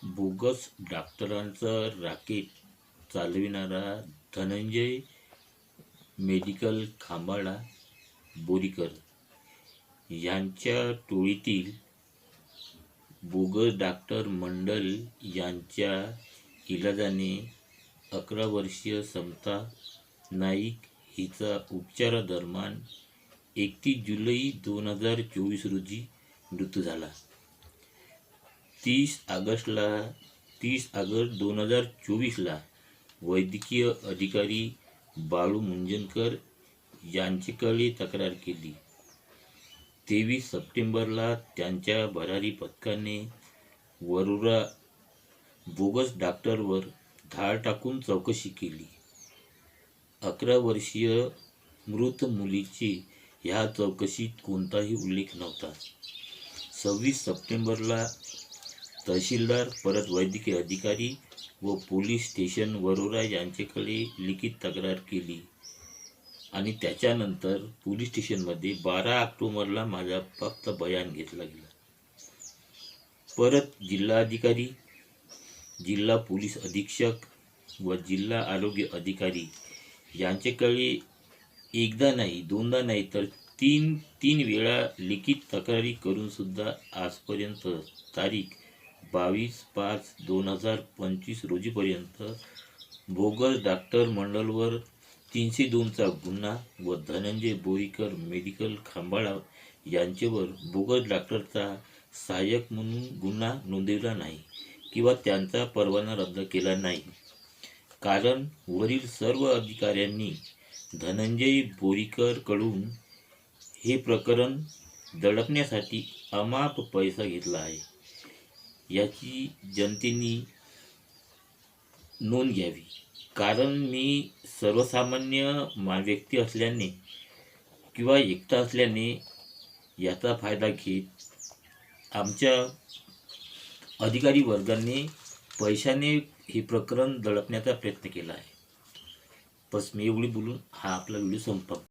Bogus डॉक्टरांचा racket चालविणारा Dhananjay medical खांबाळा Borikar यांच्या टोळीतील bogus doctor मंडल यांच्या इलाजाने 11 वर्षीय समता नाईक हिचा उपचारादरम्यान 31 जुलै 2024 रोजी मृत्यू झाला. 30 ऑगस्ट 2024ला वैद्यकीय अधिकारी बाळू मुंजनकर यांच्याकडे तक्रार केली. 23 सप्टेंबरला त्यांच्या भरारी पथकाने वरोरा बोगस डॉक्टरवर धाड टाकून चौकशी केली. 11 वर्षीय मृत मुलीची ह्या चौकशीत कोणताही उल्लेख नव्हता. 26 सप्टेंबरला तहसीलदार, परत वैद्यकीय अधिकारी व पोलीस स्टेशन वरोरा यांच्याकडे लिखित तक्रार केली आणि त्याच्यानंतर पोलीस स्टेशनमध्ये 12 ऑक्टोबरला माझा फक्त बयान घेतला गेला. परत जिल्हाधिकारी, जिल्हा पोलीस अधीक्षक व जिल्हा आरोग्य अधिकारी यांच्याकडे एकदा नाही, दोनदा नाही तर तीन वेळा लिखित तक्रारी करून सुद्धा आजपर्यंत तारीख 22/5/2025 रोजीपर्यंत बोगस डॉक्टर मंडलवर 302चा गुन्हा व धनंजय बोरीकर मेडिकल खांबाळा यांच्यावर बोगस डॉक्टरचा सहाय्यक म्हणून गुन्हा नोंदविला नाही किंवा त्यांचा परवाना रद्द केला नाही. कारण वरील सर्व अधिकाऱ्यांनी धनंजय बोरीकर कडून हे प्रकरण दडपण्यासाठी अमाप पैसा घेतला आहे. याची जनतेने नोंद घ्यावी. कारण मी सर्वसामान्य व्यक्ती असल्याने किंवा एकटा असल्याने याचा फायदा घेत आमच्या अधिकारी वर्गाने पैशाने हे प्रकरण दडपण्याचा प्रयत्न केला आहे. बस मी एवढी बोलून हा आपला व्हिडिओ संपतो.